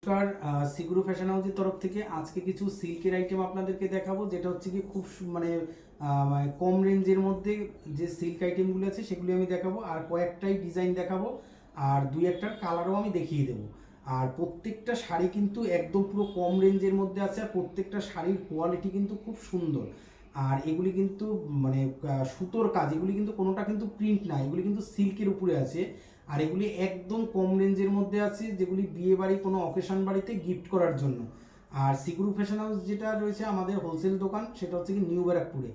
নমস্কার, সিগুরু ফ্যাশন হাউসের তরফ থেকে আজকে কিছু সিল্কের আইটেম আপনাদেরকে দেখাবো, যেটা হচ্ছে কি খুব মানে কম রেঞ্জের মধ্যে যে সিল্ক আইটেমগুলো আছে সেগুলি আমি দেখাবো, আর কয়েকটাই ডিজাইন দেখাবো, আর দুই একটার কালারও আমি দেখিয়ে দেবো। আর প্রত্যেকটা শাড়ি কিন্তু একদম পুরো কম রেঞ্জের মধ্যে আছে, আর প্রত্যেকটা শাড়ির কোয়ালিটি কিন্তু খুব সুন্দর। আর এগুলি কিন্তু মানে সুতোর কাজ, এগুলি কিন্তু কোনোটা কিন্তু প্রিন্ট না, এগুলি কিন্তু সিল্কের উপরে আছে। আর এগুলি একদম কম রেঞ্জের মধ্যে আছে, যেগুলি বিয়ে বাড়ি কোনো অকেশন বাড়িতে গিফট করার জন্য। আর সিগুরু ফ্যাশন হাউস যেটা রয়েছে আমাদের হোলসেল দোকান, সেটা হচ্ছে কি নিউ ব্যারাকপুরে।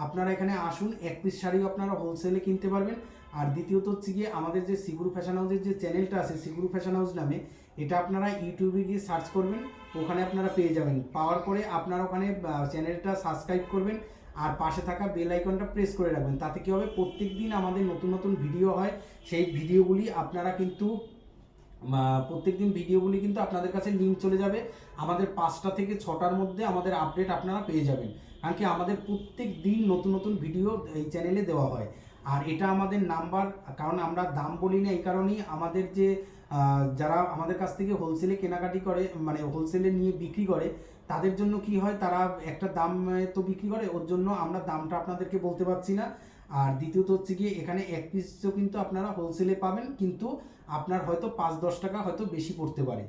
আপনারা এখানে আসুন, এক পিস শাড়িও আপনারা হোলসেলে কিনতে পারবেন। আর দ্বিতীয়ত হচ্ছে গিয়ে আমাদের যে সিগুরু ফ্যাশন হাউসের যে চ্যানেলটা আছে সিগুরু ফ্যাশন হাউস নামে, এটা আপনারা ইউটিউবে গিয়ে সার্চ করবেন, ওখানে আপনারা পেয়ে যাবেন। পাওয়ার পরে আপনারা ওখানে চ্যানেলটা সাবস্ক্রাইব করবেন, আর পাশে থাকা বেল আইকনটা প্রেস করে রাখবেন। তাতে কী হবে, প্রত্যেক দিন আমাদের নতুন নতুন ভিডিও হয়, সেই ভিডিওগুলি আপনারা কিন্তু প্রত্যেকদিন ভিডিওগুলি কিন্তু আপনাদের কাছে লিঙ্ক চলে যাবে। আমাদের 5টা থেকে 6টার মধ্যে আমাদের আপডেট আপনারা পেয়ে যাবেন, কারণ কি আমাদের প্রত্যেক দিন নতুন নতুন ভিডিও এই চ্যানেলে দেওয়া হয়। আর এটা আমাদের নাম্বার, কারণ আমরা দাম বলি না এই কারণেই, আমাদের যে যারা আমাদের কাছ থেকে হোলসেলে কেনাকাটি করে, মানে হোলসেলে নিয়ে বিক্রি করে, তাদের জন্য কি হয়, তারা একটা দাম তো বিক্রি করে, ওর জন্য আমরা দামটা আপনাদেরকে বলতে পারছি না। আর দ্বিতীয়ত হচ্ছে গিয়ে এখানে এক পিসও কিন্তু আপনারা হোলসেলে পাবেন, কিন্তু আপনার হয়তো 5-10 টাকা হয়তো বেশি পড়তে পারে।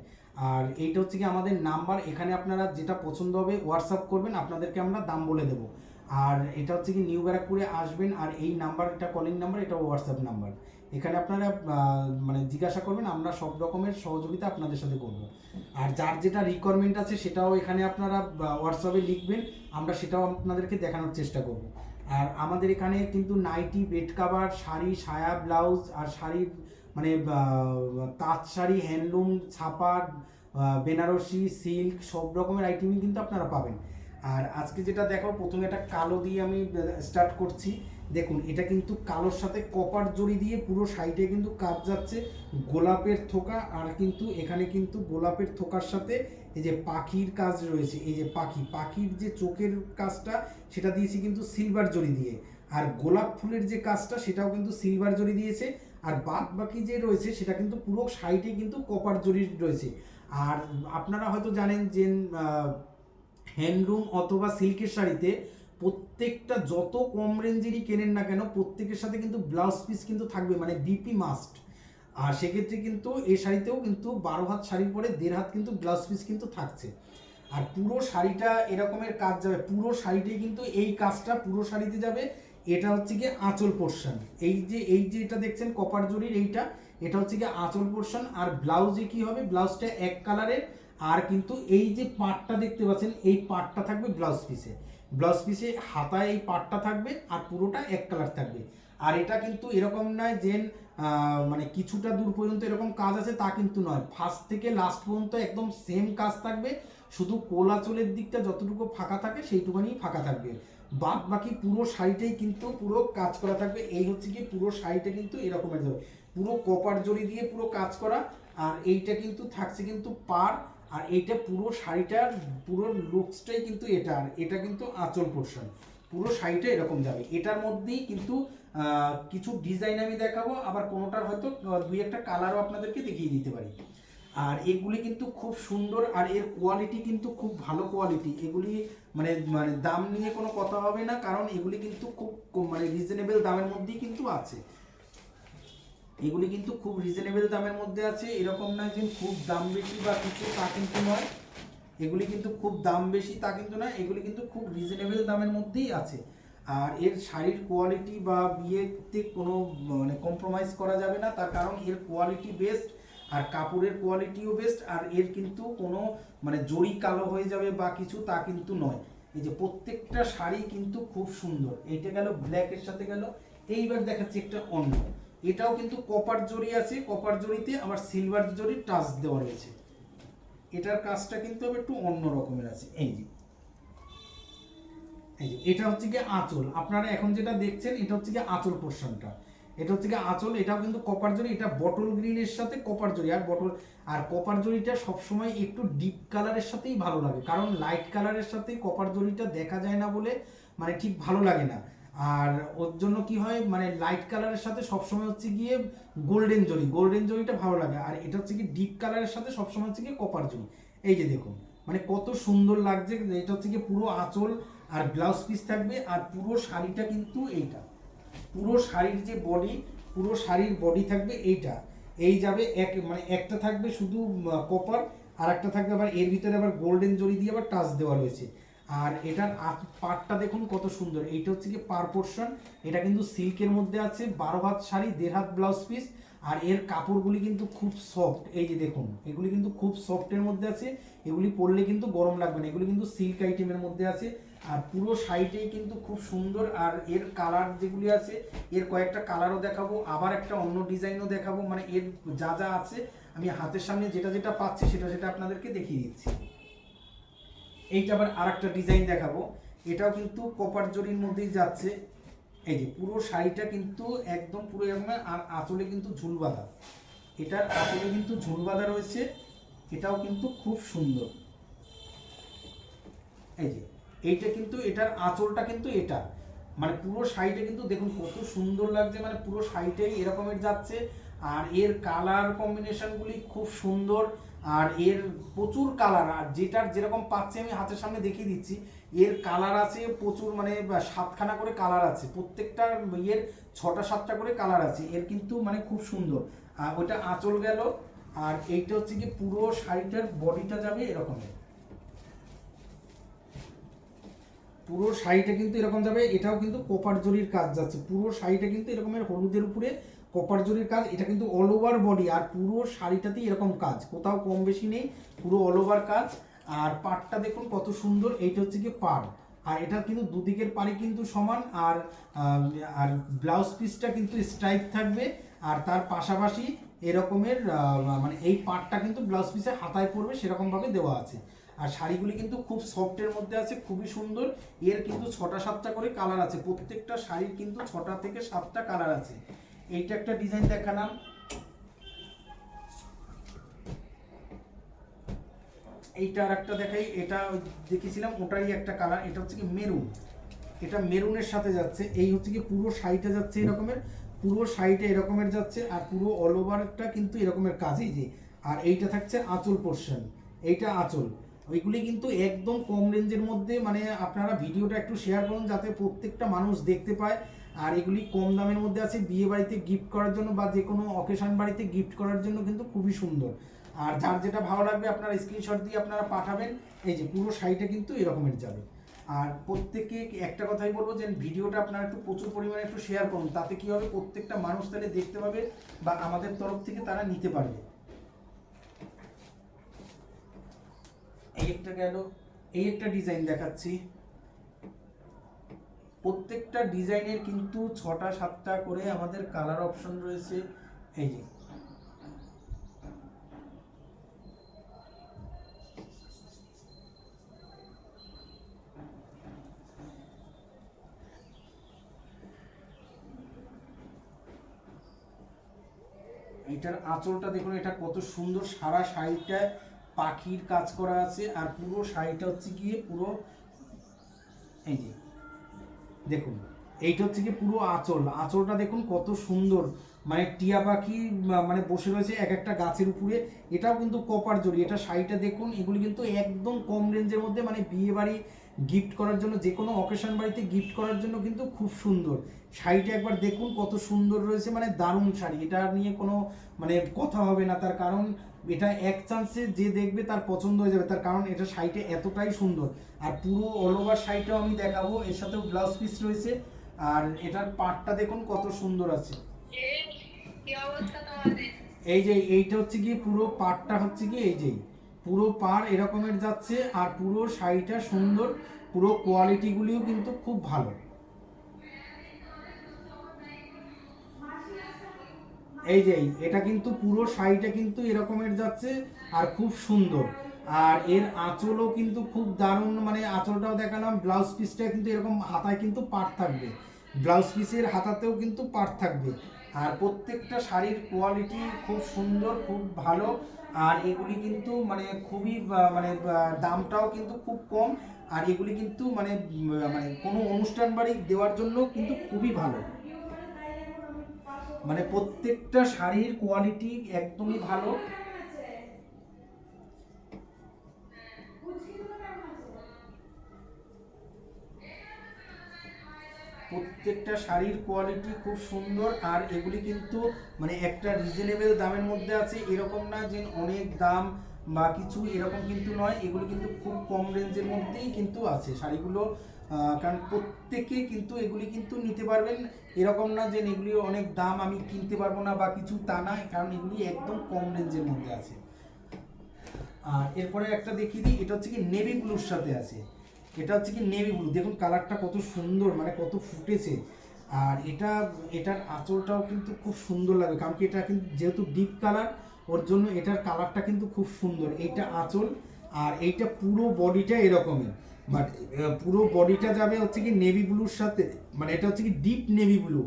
আর এইটা হচ্ছে কি আমাদের নাম্বার, এখানে আপনারা যেটা পছন্দ হবে হোয়াটসঅ্যাপ করবেন, আপনাদেরকে আমরা দাম বলে দেবো। আর এটা হচ্ছে কি নিউ ব্যারাকপুরে আসবেন, আর এই নাম্বার, এটা কলিং নাম্বার, এটা হোয়াটসঅ্যাপ নাম্বার। এখানে আপনারা মানে জিজ্ঞাসা করবেন, আমরা সব রকমের সহযোগিতা আপনাদের সাথে করব। আর যার যেটা রিকোয়ারমেন্ট আছে সেটাও এখানে আপনারা হোয়াটসঅ্যাপে লিখবেন, আমরা সেটাও আপনাদেরকে দেখানোর চেষ্টা করব। আর আমাদের এখানে কিন্তু নাইটি, বেড কাভার, শাড়ি, সায়া, ব্লাউজ, আর শাড়ির মানে তাঁত শাড়ি, হ্যান্ডলুম, ছাপা, বেনারসি, সিল্ক, সব রকমের আইটেমই কিন্তু আপনারা পাবেন। আর আজকে যেটা দেখো, প্রথমে একটা কালো দিয়ে আমি স্টার্ট করছি। দেখুন, এটা কিন্তু কালোর সাথে কপার জড়ি দিয়ে পুরো সাইডে কিন্তু কাজ যাচ্ছে, গোলাপের থোকা। আর কিন্তু এখানে কিন্তু গোলাপের থোকার সাথে এই যে পাখির কাজ রয়েছে, এই যে পাখির যে চোখের কাজটা, সেটা দিয়েছি কিন্তু সিলভার জড়ি দিয়ে। আর গোলাপ ফুলের যে কাজটা, সেটাও কিন্তু সিলভার জড়ি দিয়েছে। আর বাদ বাকি যে রয়েছে সেটা কিন্তু পুরো সাইডে কিন্তু কপার জড়ি রয়েছে। আর আপনারা হয়তো জানেন যে হ্যান্ডলুম অথবা সিল্কের শাড়িতে প্রত্যেকটা যত কম রেঞ্জেরই কেনেন না কেন, প্রত্যেকের সাথে কিন্তু ব্লাউজ পিস কিন্তু থাকবে, মানে বিপি মাস্ট। আর সেক্ষেত্রে কিন্তু এই শাড়িতেও কিন্তু 12 হাত শাড়ির পরে 1.5 হাত কিন্তু ব্লাউজ পিস কিন্তু থাকছে। আর পুরো শাড়িটা এরকমের কাজ যাবে, পুরো শাড়িটাই কিন্তু এই কাজটা পুরো শাড়িতে যাবে। এটা হচ্ছে গিয়ে আঁচল পোর্শন, এই যে এটা দেখছেন কপার জরির, এটা হচ্ছে গিয়ে আঁচল পোর্শন। আর ব্লাউজে কি হবে, ব্লাউজটা এক কালারের। আর কিন্তু এই যে পাটটা দেখতে পাচ্ছেন, এই পাটটা থাকবে ব্লাউজ পিসে হাতায় এই পাটটা থাকবে, আর পুরোটা এক কালার থাকবে। আর এটা কিন্তু এরকম নয় যে মানে কিছুটা দূর পর্যন্ত এরকম কাজ আছে, তা কিন্তু নয়, ফার্স্ট থেকে লাস্ট পর্যন্ত একদম সেম কাজ থাকবে। শুধু কোলাচলের দিকটা যতটুকু ফাঁকা থাকে সেইটুকুনি ফাঁকা থাকবে, বাদ বাকি পুরো শাড়িটাই কিন্তু পুরো কাজ করা থাকবে। এই হচ্ছে কি পুরো শাড়িটা কিন্তু এরকমের যাবে, পুরো কপার জড়ি দিয়ে পুরো কাজ করা। আর এইটা কিন্তু থাকছে কিন্তু পার। আর এইটা পুরো শাড়িটার পুরো লুকসটাই কিন্তু এটা। আর এটা কিন্তু আঁচল পোর্শন, পুরো শাড়িটা এরকম যাবে। এটার মধ্যেই কিন্তু কিছু ডিজাইন আমি দেখাবো, আবার কোনোটার হয়তো 2-1টা কালারও আপনাদেরকে দেখিয়ে দিতে পারি। আর এগুলি কিন্তু খুব সুন্দর, আর এর কোয়ালিটি কিন্তু খুব ভালো কোয়ালিটি। এগুলি মানে মানে দাম নিয়ে কোনো কথা হবে না, কারণ এগুলি কিন্তু খুব মানে রিজনেবল দামের মধ্যেই কিন্তু আছে। এগুলি কিন্তু খুব রিজনেবল দামের মধ্যে আছে, এরকম নয় যে খুব দাম বেশি বা কিছু, তা কিন্তু নয়। এগুলি কিন্তু খুব দাম বেশি তা কিন্তু নয়, এগুলি কিন্তু খুব রিজনেবল দামের মধ্যেই আছে। আর এর শাড়ির কোয়ালিটি বা বিয়েতে কোনো মানে কম্প্রোমাইজ করা যাবে না, তার কারণ এর কোয়ালিটি বেস্ট, আর কাপড়ের কোয়ালিটিও বেস্ট। আর এর কিন্তু কোনো মানে জরি কালো হয়ে যাবে বা কিছু, তা কিন্তু নয়। এই যে প্রত্যেকটা শাড়ি কিন্তু খুব সুন্দর। এইটা গেল ব্ল্যাকের সাথে গেল। এইবার দেখাচ্ছি একটা অন্য, এটাও কিন্তু কপার জরি আছে, কপার জরিতে আবার সিলভার জরির টাচ দেওয়া রয়েছে। এটার কাজটা কিন্তু একটু অন্য রকমের আছে। এই যে এটা হচ্ছে গিয়ে আঁচল, আপনারা এখন যেটা দেখছেন এটা হচ্ছে গিয়ে আঁচল পোর্শনটা, এটা হচ্ছে গিয়ে আঁচল। এটাও কিন্তু কপার জরি, এটা বটল গ্রিনের সাথে কপার জরি। আর কপার জরিটা সবসময় একটু ডিপ কালারের সাথেই ভালো লাগে, কারণ লাইট কালারের সাথে কপার জরিটা দেখা যায় না বলে মানে ঠিক ভালো লাগে না। আর ওর জন্য কি হয় মানে লাইট কালারের সাথে সবসময় হচ্ছে গিয়ে গোল্ডেন জরিটা ভালো লাগে, আর এটা হচ্ছে কি ডিপ কালারের সাথে সবসময় হচ্ছে গিয়ে কপার জরি। এই যে দেখুন মানে কত সুন্দর লাগছে। এটা হচ্ছে গিয়ে পুরো আঁচল আর ব্লাউজ পিস থাকবে, আর পুরো শাড়িটা কিন্তু এইটা, পুরো শাড়ির যে বডি, পুরো শাড়ির বডি থাকবে এইটা। এই যাবে এক মানে একটা থাকবে শুধু কপার, আর একটা থাকবে আবার এর ভিতরে আবার গোল্ডেন জরি দিয়ে আবার টাচ দেওয়া রয়েছে। আর এটার পাটটা দেখুন কত সুন্দর। এইটা হচ্ছে কি পার পোর্শন, এটা কিন্তু সিল্কের মধ্যে আছে, 12 হাত শাড়ি 1.5 হাত ব্লাউজ পিস। আর এর কাপড়গুলি কিন্তু খুব সফট, এই যে দেখুন এগুলি কিন্তু খুব সফটের মধ্যে আছে, এগুলি পরলে কিন্তু গরম লাগবে না, এগুলি কিন্তু সিল্ক আইটেমের মধ্যে আছে। আর পুরো শাড়িটাই কিন্তু খুব সুন্দর। আর এর কালার যেগুলি আছে, এর কয়েকটা কালারও দেখাবো, আবার একটা অন্য ডিজাইনও দেখাবো, মানে এর যা যা আছে আমি হাতের সামনে যেটা যেটা পাচ্ছি সেটা সেটা আপনাদেরকে দেখিয়ে দিচ্ছি। এইটা আবার আর একটা ডিজাইন দেখাবো, এটাও কিন্তু কপার জরির মধ্যেই যাচ্ছে। এই যে পুরো শাড়িটা কিন্তু একদম পুরো এরকম, আর আঁচলে কিন্তু ঝুল বাঁধা, এটার আঁচলে কিন্তু ঝুল বাঁধা রয়েছে, এটাও কিন্তু খুব সুন্দর। এই যে এইটা কিন্তু এটার আঁচলটা কিন্তু এটা, মানে পুরো শাড়িটা কিন্তু দেখুন কত সুন্দর লাগছে, মানে পুরো শাড়িটাই এরকমের যাচ্ছে। আর এর কালার কম্বিনেশনগুলি খুব সুন্দর, আর এর প্রচুর কালার, আর যেটার যেরকম পাচ্ছি আমি হাতের সামনে দেখিয়ে দিচ্ছি। এর কালার আছে প্রচুর, মানে 7খানা করে কালার আছে, প্রত্যেকটার এর 6টা 7টা করে কালার আছে, এর কিন্তু মানে খুব সুন্দর। আর ওইটা আঁচল গেল, আর এইটা হচ্ছে কি পুরো শাড়িটার বডিটা যাবে এরকমের, পুরো শাড়িটা কিন্তু এরকম যাবে। এটাও কিন্তু কপার জরির কাজ যাচ্ছে, পুরো শাড়িটা কিন্তু এরকমের হলুদের উপরে কপার জরির কাজ, এটা কিন্তু অল ওভার বডি, আর পুরো শাড়িটাতেই এরকম কাজ, কোথাও কম বেশি নেই, পুরো অল ওভার কাজ। আর পাড়টা দেখুন কত সুন্দর, এইটা হচ্ছে কি পাড়, আর এটা কিন্তু দুদিকের পাড়ি কিন্তু সমান। আর আর ব্লাউজ পিসটা কিন্তু স্ট্রাইপ থাকবে, আর তার পাশাপাশি এরকমের মানে এই পাড়টা কিন্তু ব্লাউজ পিসে হাতায় পড়বে সেরকমভাবে দেওয়া আছে। আর শাড়িগুলি কিন্তু খুব সফটের মধ্যে আছে, খুবই সুন্দর। এর কিন্তু 6টা 7টা করে কালার আছে, প্রত্যেকটা শাড়ির কিন্তু 6টা থেকে 7টা কালার আছে। এইটা একটা ডিজাইন দেখালাম, এইটা আর একটা দেখাই, এটা দেখেছিলাম ওটারই একটা কালার, এটা হচ্ছে কি মেরুন, এটা মেরুনের সাথে যাচ্ছে। এই হচ্ছে কি পুরো শাড়িটা যাচ্ছে এরকমের, পুরো শাড়িটা এরকমের যাচ্ছে, আর পুরো অল ওভারটা কিন্তু এরকমের কাজ। এই যে আর এইটা থাকছে আঁচল পোর্শন, এইটা আঁচল। ওইগুলি কিন্তু একদম কম রেঞ্জের মধ্যে, মানে আপনারা ভিডিওটা একটু শেয়ার করুন যাতে প্রত্যেকটা মানুষ দেখতে পায়। আর এগুলি কম দামের মধ্যে আছে, বিয়ে বাড়িতে গিফট করার জন্য বা যে কোনো অকেশন বাড়িতে গিফট করার জন্য কিন্তু খুবই সুন্দর। আর যার যেটা ভালো লাগবে আপনারা স্ক্রিনশট দিয়ে আপনারা পাঠাবেন। এই যে পুরো শাড়িটা কিন্তু এরকমের যাবে। আর প্রত্যেককে একটা কথাই বলবো যে ভিডিওটা আপনারা একটু প্রচুর পরিমাণে একটু শেয়ার করুন, তাতে কি হবে প্রত্যেকটা মানুষ তাহলে দেখতে পাবে বা আমাদের তরফ থেকে তারা নিতে পারবে। এই একটা গেল, এই একটা ডিজাইন দেখাচ্ছি, প্রত্যেকটা ডিজাইনের কিন্তু 6টা 7টা করে আমাদের কালার অপশন রয়েছে। এই যে এইটার আঁচলটা দেখুন, এটা কত সুন্দর, সারা শাড়িটায় পাখির কাজ করা আছে। আর পুরো শাড়িটা হচ্ছে গিয়ে পুরো এই যে দেখুন, এইটা হচ্ছে কি পুরো আঁচল, আঁচলটা দেখুন কত সুন্দর, মানে টিয়া পাখি মানে বসে রয়েছে এক একটা গাছের উপরে। এটাও কিন্তু কপার জরি। এটা শাড়িটা দেখুন, এগুলি কিন্তু একদম কম রেঞ্জের মধ্যে, মানে বিয়ে বাড়ি গিফট করার জন্য, যে কোনো অকেশন বাড়িতে গিফট করার জন্য কিন্তু খুব সুন্দর। শাড়িটা একবার দেখুন কত সুন্দর রয়েছে, মানে দারুণ শাড়ি, এটা নিয়ে কোনো মানে কথা হবে না। তার কারণ এটা এক চান্সে যে দেখবে তার পছন্দ হয়ে যাবে, তার কারণ এটা শাড়িটা এতটাই সুন্দর। আর পুরো অল ওভার শাড়িটাও আমি দেখাবো, এর সাথেও ব্লাউজ পিস রয়েছে। আর এটার পাটটা দেখুন কত সুন্দর আছে। এই যে এইটা হচ্ছে কি পুরো পাটটা হচ্ছে কি এই যে পুরো পার এরকমের যাচ্ছে, আর পুরো শাড়িটা সুন্দর, পুরো কোয়ালিটিগুলিও কিন্তু খুব ভালো। এই যে এটা কিন্তু পুরো শাড়িটা কিন্তু এরকমের যাচ্ছে, আর খুব সুন্দর। আর এর আঁচলও কিন্তু খুব দারুণ, মানে আঁচলটাও দেখালাম, ব্লাউজ পিসটা কিন্তু এরকম হাতায় কিন্তু পাট থাকবে, ব্লাউজ পিসের হাতাতেও কিন্তু পাট থাকবে। আর প্রত্যেকটা শাড়ির কোয়ালিটি খুব সুন্দর, খুব ভালো। আর এগুলি কিন্তু মানে খুবই মানে দামটাও কিন্তু খুব কম। আর এগুলি কিন্তু মানে মানে কোনো অনুষ্ঠান বাড়ি দেওয়ার জন্য কিন্তু খুবই ভালো। মানে প্রত্যেকটা শাড়ির কোয়ালিটি একদমই ভালো। প্রত্যেকটা শাড়ির কোয়ালিটি খুব সুন্দর। আর এগুলি কিন্তু মানে একটা রিজনেবল দামের মধ্যে আছে, এরকম না যে অনেক দাম বা কিছু, এরকম কিন্তু নয়। এগুলি কিন্তু খুব কম রেঞ্জের মধ্যেই কিন্তু আছে শাড়িগুলো। কারণ প্রত্যেকে কিন্তু এগুলি কিন্তু নিতে পারবেন, এরকম না যে এগুলি অনেক দাম আমি কিনতে পারবো না বা কিছু, তা না, কারণ এগুলি একদম কম রেঞ্জের মধ্যে আছে। আর এরপরে একটা দেখিয়ে দিই, এটা হচ্ছে কি নেভি ব্লুর সাথে আছে। এটা হচ্ছে কি নেভি ব্লু, দেখুন কালারটা কত সুন্দর, মানে কত ফুটেছে। আর এটার আঁচলটাও কিন্তু খুব সুন্দর লাগে, কারণ কি এটা কিন্তু যেহেতু ডিপ কালার, ওর জন্য এটার কালারটা কিন্তু খুব সুন্দর। এইটা আঁচল, আর এইটা পুরো বডিটা এরকমই, বাট পুরো বডিটা যাবে হচ্ছে কি নেভি ব্লুর সাথে, মানে এটা হচ্ছে কি ডিপ নেভি ব্লু।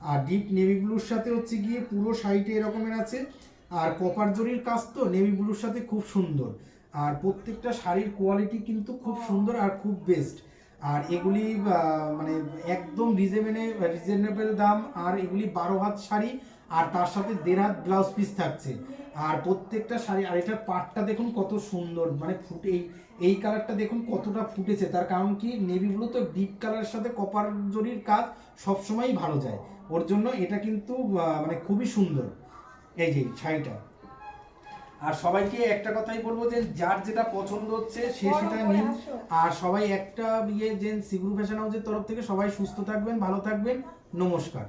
আর ডিপ নেভি ব্লুর সাথে হচ্ছে গিয়ে পুরো শাড়িটা এরকমের আছে। আর কপার জরির কাজ তো নেভি ব্লুর সাথে খুব সুন্দর। আর প্রত্যেকটা শাড়ির কোয়ালিটি কিন্তু খুব সুন্দর আর খুব বেস্ট। আর এগুলি মানে একদম রিজনেবল দাম। আর এগুলি 12 হাত শাড়ি, আর তার সাথে 1.5 হাত ব্লাউজ পিস থাকছে। আর প্রত্যেকটা শাড়ি, আর এটার পাটটা দেখুন কত সুন্দর, মানে ফুটে এই কালারটা দেখুন কতটা ফুটেছে। তার কারণ কি নেভি ব্লু তো ডিপ কালারের সাথে কপার জরির কাজ সবসময়ই ভালো যায়, ওর জন্য এটা কিন্তু মানে খুবই সুন্দর এই যে শাড়িটা। আর সবাইকে একটা কথাই বলবো যে যার যেটা পছন্দ হচ্ছে সে সেটা নিন। আর সবাই একটা যে সিগুরু ফ্যাশন হাউসের তরফ থেকে সবাই সুস্থ থাকবেন, ভালো থাকবেন, নমস্কার।